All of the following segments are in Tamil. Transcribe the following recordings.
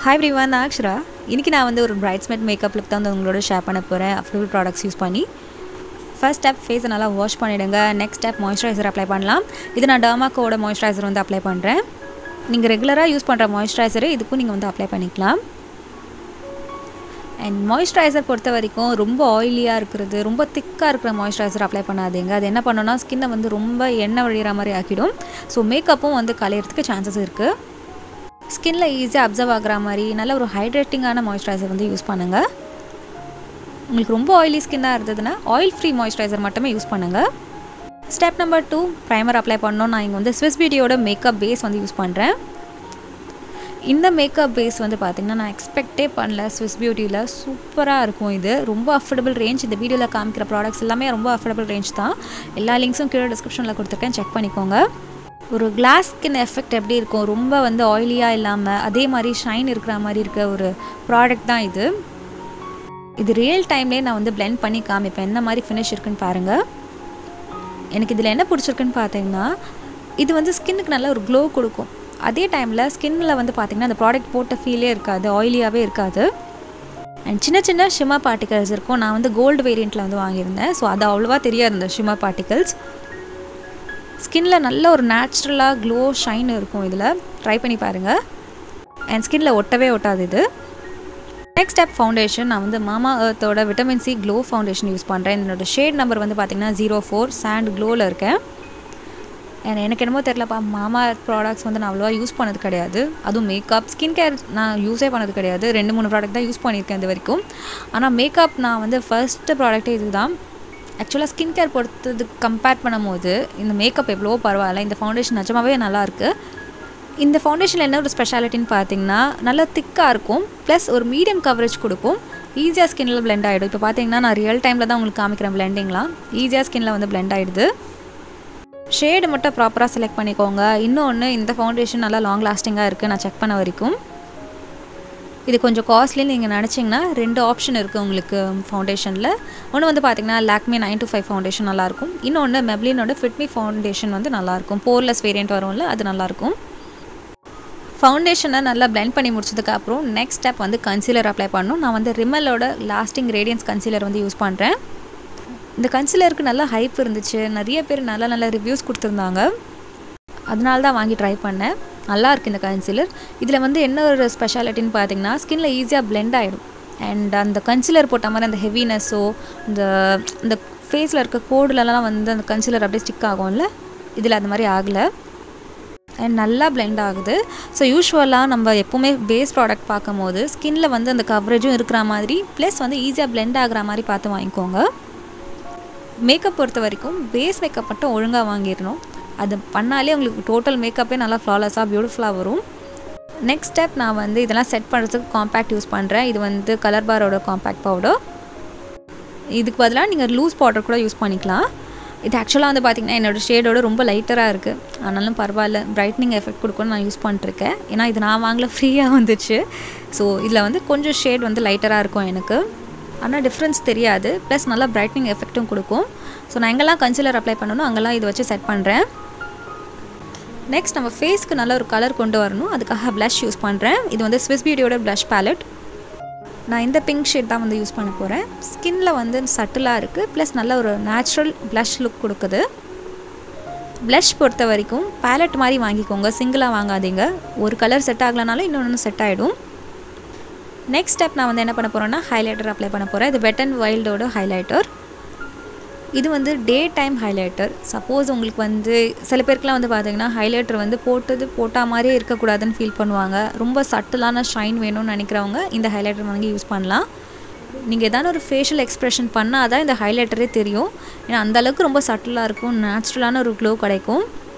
Hi everyone, நான் அக்ஷரா. இன்னைக்கு நான் வந்து ஒரு bridesmaid மேக்கப் லுக் தான் உங்களோட ஷேர் பண்ண போறேன். அஃபோர்டபிள் ப்ராடக்ட்ஸ் யூஸ் பண்ணி. ஃபர்ஸ்ட் ஸ்டெப் ஃபேஸை நல்லா வாஷ் பண்ணிடுங்க. நெக்ஸ்ட் ஸ்டெப் மாய்ஸ்சரைசர் அப்ளை பண்ணலாம். இது நான் டர்மாக்கோட மாய்ஸ்சரைசர் வந்து அப்ளை பண்ணுறேன். நீங்கள் ரெகுலராக யூஸ் பண்ணுற மாய்ஸ்சரைசர் இதுக்கும் நீங்கள் வந்து அப்ளை பண்ணிக்கலாம். அண்ட் மாய்ஸ்சரைசர் பொறுத்த வரைக்கும் ரொம்ப ஆயிலியாக இருக்கிறது, ரொம்ப திக்காக இருக்கிற மாய்ஸ்சரைசர் அப்ளை பண்ணாதீங்க. அது என்ன பண்ணோன்னா ஸ்கின்னை வந்து ரொம்ப எண்ணெய் வழிகிற மாதிரி ஆக்கிடும். ஸோ மேக்கப்பும் வந்து கலையிறதுக்கு சான்சஸ் இருக்குது. ஸ்கின்ல ஈஸியாக அப்சர்வ் ஆகிற மாதிரி நல்ல ஒரு ஹைட்ரேட்டிங்கான மாய்ஸ்சரைசர் வந்து யூஸ் பண்ணுங்கள். உங்களுக்கு ரொம்ப ஆயிலி ஸ்கின்னாக இருந்ததுன்னா ஆயில் ஃப்ரீ மாய்ஸ்சரைசர் மட்டுமே யூஸ் பண்ணுங்கள். ஸ்டெப் நம்பர் 2, ப்ரைமர் அப்ளை பண்ணோம். நான் இங்கே வந்து ஸ்விஸ் பியூட்டியோட மேக்கப் பேஸ் வந்து யூஸ் பண்ணுறேன். இந்த மேக்கப் பேஸ் வந்து பார்த்திங்கன்னா நான் எக்ஸ்பெக்டே பண்ணல. ஸ்விஸ் பியூட்டியில் சூப்பராக இருக்கும். இது ரொம்ப அஃபோர்டபுள் ரேஞ்ச். இந்த வீடியோவில் காமிக்கிற ப்ராடக்ட்ஸ் எல்லாமே ரொம்ப அஃபோர்டபுள் ரேஞ்ச் தான். எல்லா லிங்க்ஸும் கீழே டிஸ்கிரிப்ஷனில் கொடுத்துருக்கேன், செக் பண்ணிக்கோங்க. ஒரு கிளாஸ் ஸ்கின் எஃபெக்ட் எப்படி இருக்கும், ரொம்ப வந்து ஆயிலியாக இல்லாமல் அதே மாதிரி ஷைன் இருக்கிற மாதிரி இருக்க ஒரு ப்ராடக்ட் தான் இது. இது ரியல் டைம்லேயே நான் வந்து பிளெண்ட் பண்ணி காமிப்பேன் என்ன மாதிரி ஃபினிஷ் இருக்குன்னு பாருங்கள். எனக்கு இதில் என்ன பிடிச்சிருக்குன்னு பார்த்தீங்கன்னா, இது வந்து ஸ்கின்னுக்கு நல்ல ஒரு க்ளோ கொடுக்கும். அதே டைமில் ஸ்கின்னில் வந்து பார்த்திங்கன்னா அந்த ப்ராடக்ட் போட்ட ஃபீலே இருக்காது, ஆயிலியாகவே இருக்காது. அண்ட் சின்ன சின்ன ஷிம்மர் பார்ட்டிகல்ஸ் இருக்கும். நான் வந்து கோல்டு வேரியண்ட்டில் வந்து வாங்கியிருந்தேன். ஸோ அது அவ்வளோவா தெரியாது இந்த ஷிம்மர் பார்ட்டிகல்ஸ். ஸ்கின்ல நல்ல ஒரு நேச்சுரலாக க்ளோ ஷைன் இருக்கும். இதில் ட்ரை பண்ணி பாருங்கள். அண்ட் ஸ்கின்ல ஒட்டவே ஒட்டாது இது. Next step foundation. நான் வந்து மாமா எர்த்தோட vitamin C glow foundation use பண்ணுறேன். என்னோட ஷேட் நம்பர் வந்து பார்த்திங்கன்னா 04 சாண்ட் க்ளோவில் இருக்கேன். அண்ட் எனக்கு என்னமோ தெரிலப்பா, மாமா எர்த் ப்ராடக்ட்ஸ் வந்து நான் அவ்வளோவா யூஸ் பண்ணது கிடையாது. அதுவும் மேக்கப் ஸ்கின் கேர் நான் யூஸே பண்ணது கிடையாது. 2-3 ப்ராடக்ட் தான் யூஸ் பண்ணியிருக்கேன் இது வரைக்கும். ஆனால் மேக்கப் நான் வந்து ஃபர்ஸ்ட்டு ப்ராடக்ட்டே இது தான். ஆக்சுவலாக ஸ்கின் கேர் பொறுத்ததுக்கு கம்பேர் பண்ணும்போது இந்த மேக்கப் எவ்வளோ பரவாயில்ல. இந்த ஃபவுண்டேஷன் நிஜமாகவே நல்லாயிருக்கு. இந்த ஃபவுண்டேஷனில் என்ன ஒரு ஸ்பெஷாலிட்டின்னு பார்த்தீங்கன்னா, நல்லா திக்காக இருக்கும், ப்ளஸ் ஒரு மீடியம் கவரேஜ் கொடுக்கும். ஈஸியாக ஸ்கின்னில் பிளெண்ட் ஆகிடும். இப்போ பார்த்தீங்கன்னா நான் ரியல் டைமில் தான் உங்களுக்கு காமிக்கிறேன் பிளெண்டிங்லாம். ஈஸியாக ஸ்கின்னில் வந்து பிளெண்ட் ஆகிடுது. ஷேடு மட்டும் ப்ராப்பராக செலக்ட் பண்ணிக்கோங்க. இன்னொன்று, இந்த ஃபவுண்டேஷன் நல்லா லாங் லாஸ்டிங்காக இருக்குது நான் செக் பண்ண வரைக்கும். இது கொஞ்சம் காஸ்ட்லின்னு நீங்கள் நினச்சிங்கன்னா 2 ஆப்ஷன் இருக்குது உங்களுக்கு ஃபவுண்டேஷனில். ஒன்று வந்து பார்த்திங்கன்னா லாக்மே 925 ஃபவுண்டேஷன் நல்லாயிருக்கும். இன்னொன்று மெப்ளினோட ஃபிட்மி ஃபவுண்டேஷன் வந்து நல்லாயிருக்கும். போர்லெஸ் வேரியண்ட் வரும்ல, அது நல்லாயிருக்கும். ஃபவுண்டேஷனை நல்லா பிளெண்ட் பண்ணி முடிச்சதுக்கப்புறம் நெக்ஸ்ட் ஸ்டெப் வந்து கன்சீலர் அப்ளை பண்ணணும். நான் வந்து ரிமலோட லாஸ்டிங் ரேடியன்ஸ் கன்சீலர் வந்து யூஸ் பண்ணுறேன். இந்த கன்சீலருக்கு நல்லா ஹைப் இருந்துச்சு. நிறைய பேர் நல்ல ரிவ்யூஸ் கொடுத்துருந்தாங்க. அதனால தான் வாங்கி ட்ரை பண்ணேன். நல்லா இருக்குது இந்த கன்சீலர். இதில் வந்து என்ன ஒரு ஸ்பெஷாலிட்டின்னு பார்த்தீங்கன்னா, ஸ்கின்ல ஈஸியாக பிளெண்ட் ஆகிடும். அண்ட் அந்த கன்சீலர் போட்ட மாதிரி அந்த ஹெவினஸோ இந்த ஃபேஸில் இருக்க கோடுலலாம் வந்து அந்த கன்சீலர் அப்படியே ஸ்டிக் ஆகும்ல, இதில் அந்த மாதிரி ஆகலை. அண்ட் நல்லா பிளெண்ட் ஆகுது. ஸோ யூஸ்வலாக நம்ம எப்போவுமே பேஸ் ப்ராடக்ட் பார்க்கும் போது ஸ்கின்ல வந்து அந்த கவரேஜும் இருக்கிற மாதிரி ப்ளஸ் வந்து ஈஸியாக பிளெண்ட் ஆகிற மாதிரி பார்த்து வாங்கிக்கோங்க. மேக்கப் பொறுத்த வரைக்கும் பேஸ் மேக்கப் மட்டும் ஒழுங்காக வாங்கிடணும். அது பண்ணாலே உங்களுக்கு டோட்டல் மேக்கப்பே நல்லா ஃப்ளாலெஸ்ஸாக பியூட்டிஃபுல்லாக வரும். நெக்ஸ்ட் ஸ்டெப், நான் வந்து இதெல்லாம் செட் பண்ணுறதுக்கு காம்பேக்ட் யூஸ் பண்ணுறேன். இது வந்து கலர் பாரோட காம்பேக்ட் பவுடர். இதுக்கு பதிலாக நீங்கள் லூஸ் பவுடர் கூட யூஸ் பண்ணிக்கலாம். இது ஆக்சுவலாக வந்து பார்த்திங்கன்னா என்னோடய ஷேடோட ரொம்ப லைட்டராக இருக்குது. ஆனாலும் பரவாயில்ல, பிரைட்னிங் எஃபெக்ட் கொடுக்கணும்னு நான் யூஸ் பண்ணிட்டுருக்கேன். ஏன்னா இது நான் வாங்கல, ஃப்ரீயாக வந்துச்சு. ஸோ இதில் வந்து கொஞ்சம் ஷேட் வந்து லைட்டராக இருக்கும் எனக்கு. ஆனால் டிஃப்ரென்ஸ் தெரியாது. ப்ளஸ் நல்லா பிரைட்னிங் எஃபெக்ட்டும் கொடுக்கும். ஸோ நான் எங்கெல்லாம் கன்சீலர் அப்ளை பண்ணணும் அங்கெல்லாம் இதை வச்சு செட் பண்ணுறேன். நெக்ஸ்ட் நம்ம ஃபேஸ்க்கு நல்ல ஒரு கலர் கொண்டு வரணும். அதுக்காக ப்ளஷ் யூஸ் பண்ணுறேன். இது வந்து ஸ்விஸ் பியூட்டியோட ப்ளஷ் பேலட். நான் இந்த பிங்க் ஷேட் தான் வந்து யூஸ் பண்ண போகிறேன். ஸ்கின்னில் வந்து சட்டிலாக இருக்குது, ப்ளஸ் நல்ல ஒரு நேச்சுரல் ப்ளஷ் லுக் கொடுக்குது. ப்ளஷ் பொறுத்த வரைக்கும் பேலட் மாதிரி வாங்கிக்கோங்க, சிங்கிளாக வாங்காதீங்க. ஒரு கலர் செட் ஆகலனாலும் இன்னொன்று செட் ஆகிடும். நெக்ஸ்ட் ஸ்டெப் நான் வந்து என்ன பண்ண போகிறேன்னா ஹைலைட்டர் அப்ளை பண்ண போகிறேன். இது வெட் அண்ட் வைல்டோட ஹைலைட்டர். இது வந்து டே டைம் ஹைலைட்டர். சப்போஸ் உங்களுக்கு வந்து சில பேருக்குலாம் வந்து பார்த்திங்கன்னா ஹைலைட்டர் வந்து போட்டால் மாதிரியே இருக்கக்கூடாதுன்னு ஃபீல் பண்ணுவாங்க. ரொம்ப சட்டிலான ஷைன் வேணும்னு நினைக்கிறவங்க இந்த ஹைலைட்டர் வாங்கி யூஸ் பண்ணலாம். நீங்கள் எதாவது ஒரு ஃபேஷியல் எக்ஸ்ப்ரெஷன் பண்ணால் தான் இந்த ஹைலைட்டரே தெரியும். ஏன்னா அந்தளவுக்கு ரொம்ப சட்டிலாக இருக்கும், நேச்சுரலான ஒரு க்ளோ கிடைக்கும்.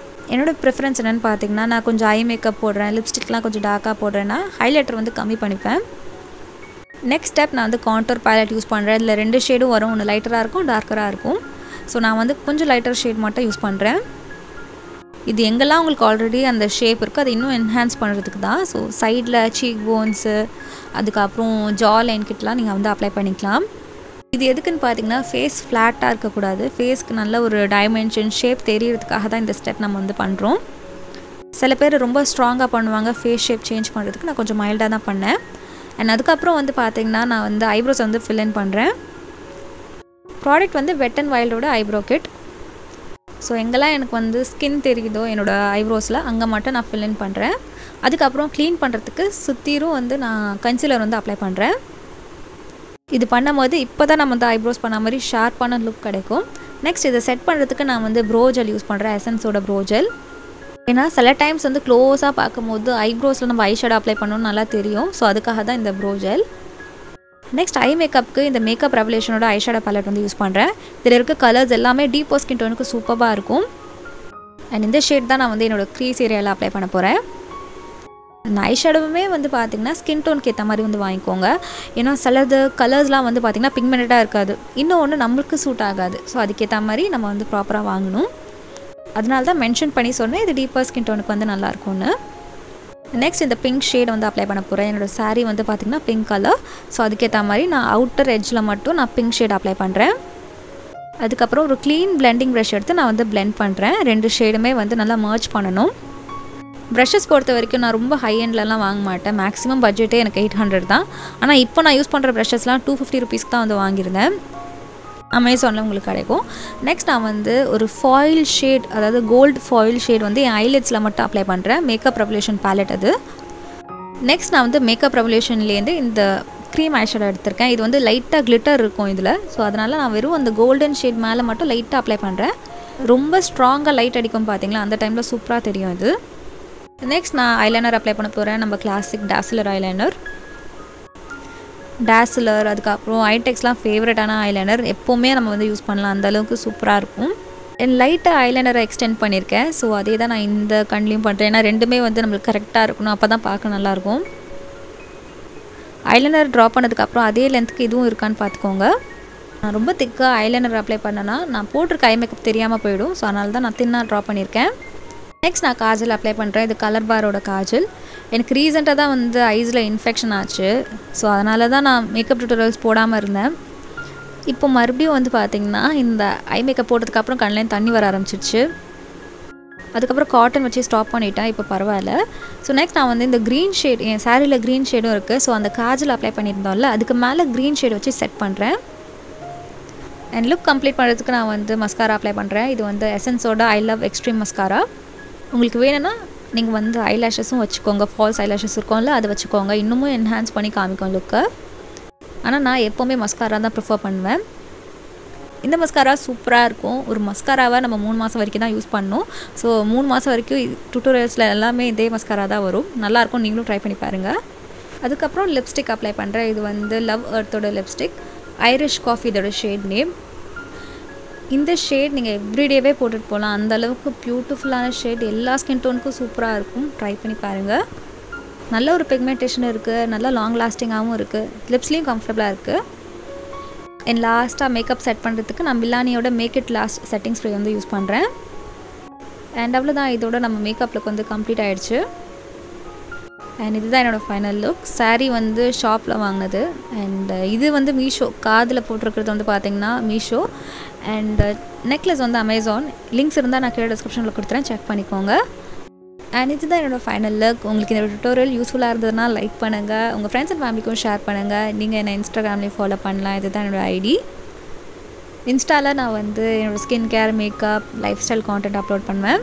என்னோடய ப்ரிஃபரன்ஸ் என்னென்னு பார்த்தீங்கன்னா, நான் கொஞ்சம் ஐ மேக்கப் போடுறேன், லிப்ஸ்டிக்லாம் கொஞ்சம் டார்க்காக போடுறேன்னா ஹைலைட்டர் வந்து கம்மி பண்ணிப்பேன். நெக்ஸ்ட் ஸ்டெப், நான் வந்து கான்டூர் பேலட் யூஸ் பண்ணுறேன். இதில் 2 ஷேடும் வரும், ஒன்று லைட்டராக இருக்கும், டார்க்கராக இருக்கும். ஸோ நான் வந்து கொஞ்சம் லைட்டர் ஷேட் மட்டும் யூஸ் பண்ணுறேன். இது எங்கெல்லாம் உங்களுக்கு ஆல்ரெடி அந்த ஷேப் இருக்குது அதை இன்னும் என்ஹான்ஸ் பண்ணுறதுக்கு தான். ஸோ சைடில் சீக் போன்ஸு, அதுக்கப்புறம் ஜா லைன் கிட்டலாம் நீங்கள் வந்து அப்ளை பண்ணிக்கலாம். இது எதுக்குன்னு பார்த்தீங்கன்னா, ஃபேஸ் ஃப்ளாட்டாக இருக்கக்கூடாது. ஃபேஸ்க்கு நல்ல ஒரு டைமென்ஷன் ஷேப் தெரியறதுக்காக தான் இந்த ஸ்டெப் நம்ம வந்து பண்ணுறோம். சில பேர் ரொம்ப ஸ்ட்ராங்காக பண்ணுவாங்க ஃபேஸ் ஷேப் சேஞ்ச் பண்ணுறதுக்கு. நான் கொஞ்சம் மைல்டாக தான் பண்ணேன். அண்ட் அதுக்கப்புறம் வந்து பார்த்திங்கன்னா நான் வந்து ஐப்ரோஸ் வந்து ஃபில் இன் பண்ணுறேன். ப்ராடக்ட் வந்து வெட் அண்ட் வைல்டோட ஐப்ரோ கிட். ஸோ எங்கெல்லாம் எனக்கு வந்து ஸ்கின் தெரியுதோ என்னோடய ஐப்ரோஸில் அங்கே மட்டும் நான் ஃபில் இன் பண்ணுறேன். அதுக்கப்புறம் க்ளீன் பண்ணுறதுக்கு சுற்றிலும் வந்து நான் கன்சீலர் வந்து அப்ளை பண்ணுறேன். இது பண்ணும்போது இப்போ தான் நம்ம வந்து ஐப்ரோஸ் பண்ண மாதிரி ஷார்ப்பான லுக் கிடைக்கும். நெக்ஸ்ட் இதை செட் பண்ணுறதுக்கு நான் வந்து ப்ரோ ஜெல் யூஸ் பண்ணுறேன், எசன்ஸோட ப்ரோ ஜெல். ஏன்னா சில டைம்ஸ் வந்து க்ளோஸாக பார்க்கும்போது ஐப்ரோஸில் நம்ம ஐ ஷேடோ அப்ளை பண்ணணும்னு நல்லா தெரியும். ஸோ அதுக்காக தான் இந்த ப்ரோ ஜெல். நெக்ஸ்ட் ஐ மேக்கப்புக்கு இந்த மேக்கப் ரெவல்யூஷனோட ஐ ஷேடோ பேலட் வந்து யூஸ் பண்ணுறேன். இதில் இருக்க கலர்ஸ் எல்லாமே டீப்போ ஸ்கின் டோனுக்கு சூப்பராக இருக்கும். அண்ட் இந்த ஷேட் தான் நான் வந்து என்னோடய க்ரீஸ் ஏரியாவில் அப்ளை பண்ண போகிறேன். அந்த ஐ ஷேடோவுமே வந்து பார்த்திங்கன்னா ஸ்கின் டோனுக்கு ஏற்ற மாதிரி வந்து வாங்கிக்கோங்க. ஏன்னா சிலது கலர்ஸ்லாம் வந்து பார்த்திங்கன்னா பிக்மெண்டடாக இருக்காது, இன்னொன்று நம்மளுக்கு சூட் ஆகாது. ஸோ அதுக்கேற்ற மாதிரி நம்ம வந்து ப்ராப்பராக வாங்கணும். அதனால தான் மென்ஷன் பண்ணி சொன்னேன் இது டீப்பர் ஸ்கின் டோனுக்கு வந்து நல்லாயிருக்கும்னு. நெக்ஸ்ட் இந்த பிங்க் ஷேட் வந்து அப்ளை பண்ண போகிறேன். என்னோடய சாரீ வந்து பார்த்திங்கன்னா பிங்க் கலர். ஸோ அதுக்கேற்ற மாதிரி நான் அவுட்டர் எட்ஜில் மட்டும் நான் பிங்க் ஷேட் அப்ளை பண்ணுறேன். அதுக்கப்புறம் ஒரு க்ளீன் பிளெண்டிங் ப்ரஷ் எடுத்து நான் வந்து பிளெண்ட் பண்ணுறேன். 2 ஷேடுமே வந்து நல்லா மர்ஜ் பண்ணணும். ப்ரஷஸ் பொறுத்த வரைக்கும் நான் ரொம்ப ஹை எண்ட்லலாம் வாங்க மாட்டேன். மேக்ஸிமம் பட்ஜெட்டே எனக்கு 800 தான். ஆனால் இப்போ நான் யூஸ் பண்ணுற ப்ரஷஸ்லாம் 250 ருபீஸ்க்கு தான் வந்து வாங்கியிருந்தேன். அமேசானில் உங்களுக்கு கிடைக்கும். நெக்ஸ்ட் நான் வந்து ஒரு ஃபாயில் ஷேட், அதாவது கோல்டு ஃபாயில் ஷேட் வந்து என் ஐலெட்ஸில் மட்டும் அப்ளை பண்ணுறேன். மேக்கப் ரெவல்யூஷன் பேலட் அது. நெக்ஸ்ட் நான் வந்து மேக்கப் ரெவல்யூஷன்லேருந்து இந்த க்ரீம் ஐ ஷேடோ எடுத்திருக்கேன். இது வந்து லைட்டாக கிளிட்டர் இருக்கும் இதில். ஸோ அதனால் நான் வெறும் அந்த கோல்டன் ஷேட் மேலே மட்டும் லைட்டாக அப்ளை பண்ணுறேன். ரொம்ப ஸ்ட்ராங்காக லைட் அடிக்கும் பார்த்தீங்களா, அந்த டைமில் சூப்பராக தெரியும் இது. நெக்ஸ்ட் நான் ஐலைனர் அப்ளை பண்ண போகிறேன். நம்ம கிளாசிக் டாஸ்லர் ஐலைனர். டாஸ்லர் அதுக்கப்புறம் ஐடெக்ஸ்லாம் ஃபேவரட்டான ஐலைனர். எப்போவுமே நம்ம வந்து யூஸ் பண்ணலாம், அந்தளவுக்கு சூப்பராக இருக்கும். என் லைட்டாக ஐலைனரை எக்ஸ்டெண்ட் பண்ணியிருக்கேன். ஸோ அதே தான் நான் இந்த கண்லேயும் பண்ணுறேன். ஏன்னா ரெண்டுமே வந்து நம்மளுக்கு கரெக்டாக இருக்கணும், அப்போ தான் பார்க்க நல்லாயிருக்கும். ஐலைனர் ட்ரா பண்ணதுக்கப்புறம் அதே லென்த்துக்கு இதுவும் இருக்கான்னு பார்த்துக்கோங்க. நான் ரொம்ப திக்காக ஐலைனர் அப்ளை பண்ணேன்னா நான் போட்டிருக்க ஐ மேக்கப் தெரியாமல் போயிடும். ஸோ அதனால தான் நான் தின்னாக ட்ரா பண்ணியிருக்கேன். நெக்ஸ்ட் நான் காஜல் அப்ளை பண்ணுறேன். இது கலர் பாரோட காஜல். எனக்கு ரீசெண்டாக தான் வந்து ஐஸில் இன்ஃபெக்ஷன் ஆச்சு. ஸோ அதனால தான் நான் மேக்கப் டியூட்டோரியல்ஸ் போடாமல் இருந்தேன். இப்போ மறுபடியும் வந்து பார்த்திங்கன்னா இந்த ஐ மேக்கப் போட்டதுக்கப்புறம் கண்ணிலேருந்து தண்ணி வர ஆரம்பிச்சிருச்சு. அதுக்கப்புறம் காட்டன் வச்சு ஸ்டாப் பண்ணிட்டேன். இப்போ பரவாயில்ல. ஸோ நெக்ஸ்ட் நான் வந்து இந்த க்ரீன் ஷேட், என் சாரியில் க்ரீன் ஷேடும் இருக்குது. ஸோ அந்த காஜல் அப்ளை பண்ணியிருந்தோம்ல, அதுக்கு மேலே க்ரீன் ஷேட் வச்சு செட் பண்ணுறேன். அண்ட் லுக் கம்ப்ளீட் பண்ணுறதுக்கு நான் வந்து மஸ்காரா அப்ளை பண்ணுறேன். இது வந்து எசன்ஸோட ஐ லவ் எக்ஸ்ட்ரீம் மஸ்காரா. உங்களுக்கு வேணும்னா நீங்கள் வந்து ஐலாஷஸும் வச்சுக்கோங்க. ஃபால்ஸ் ஐலாஷஸ் இருக்கும்ல, அதை வச்சுக்கோங்க. இன்னமும் என்ஹான்ஸ் பண்ணி காமிக்கும் லுக்கை. ஆனால் நான் எப்போவுமே மஸ்காரா தான் ப்ரிஃபர் பண்ணுவேன். இந்த மஸ்காரா சூப்பராக இருக்கும். ஒரு மஸ்காராவை நம்ம 3 மாதம் வரைக்கும் தான் யூஸ் பண்ணணும். ஸோ 3 மாதம் வரைக்கும் டியூட்டோரியல்ஸில் எல்லாமே இதே மஸ்காரா தான் வரும். நல்லாயிருக்கும், நீங்களும் ட்ரை பண்ணி பாருங்கள். அதுக்கப்புறம் லிப்ஸ்டிக் அப்ளை பண்ணுறேன். இது வந்து லவ் எர்த்தோட லிப்ஸ்டிக், ஐரிஷ் காஃபி இதோட ஷேட் நேம். இந்த ஷேட் நீங்கள் எவ்ரிடேவே போட்டுட்டு போகலாம், அந்தளவுக்கு பியூட்டிஃபுல்லான ஷேட். எல்லா ஸ்கின் டோனுக்கும் சூப்பராக இருக்கும், ட்ரை பண்ணி பாருங்கள். நல்ல ஒரு பிக்மெண்டேஷன் இருக்குது, நல்லா லாங் லாஸ்டிங்காகவும் இருக்குது, லிப்ஸ்லேயும் கம்ஃபர்டபுளாக இருக்குது. என் லாஸ்ட்டாக மேக்கப் செட் பண்ணுறதுக்கு நான் மிலானியோட make it last setting spray வந்து யூஸ் பண்ணுறேன். அண்ட் அவ்வளோதான், இதோட நம்ம மேக்கப் லுக் வந்து கம்ப்ளீட் ஆகிடுச்சு. அண்ட் இதுதான் என்னோடய ஃபைனல் லுக். சாரீ வந்து ஷாப்பில் வாங்கினது. அண்ட் இது வந்து மீஷோ, காதில் போட்டிருக்கிறது வந்து பார்த்திங்கன்னா மீஷோ. அண்ட் நெக்லஸ் வந்து அமேசான். லிங்க்ஸ் இருந்தால் நான் கீழே டிஸ்கிரிப்ஷனில் கொடுத்துறேன், செக் பண்ணிக்கோங்க. அண்ட் இதுதான் என்னோடய ஃபைனல் லுக். உங்களுக்கு இந்த டுட்டோரியல் யூஸ்ஃபுல்லாக இருந்ததுன்னா லைக் பண்ணுங்கள், உங்கள் ஃப்ரெண்ட்ஸ் அண்ட் ஃபேமிலிக்கும் ஷேர் பண்ணுங்கள். நீங்கள் என்னை இன்ஸ்டாகிராம்லேயும் ஃபாலோ பண்ணலாம். இதுதான் என்னோடய ஐடி. இன்ஸ்டாவில் நான் வந்து என்னோடய skin care, makeup, life style content upload பண்ணுவேன்.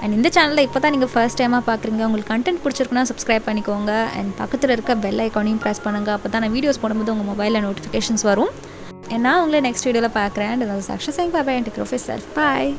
அண்ட் இந்த சேனலில் இப்போ தான் நீங்கள் ஃபர்ஸ்ட் டைமாக பார்க்குறீங்க, உங்களுக்கு கண்டென்ட் பிடிச்சிருக்குன்னா சப்ஸ்கிரைப் பண்ணிக்கோங்க. அண்ட் பக்கத்தில் இருக்க பெல் ஐக்கானையும் ப்ரெஸ் பண்ணுங்கள். அப்போ தான் நான் வீடியோஸ் போடும்போது உங்கள் மொபைலில் நோட்டிஃபிகேஷன்ஸ் வரும். நான் உங்களை நெக்ஸ்ட் வீடியோவில் பார்க்குறேன். And Saksha saying bye bye and take care of yourself. Bye.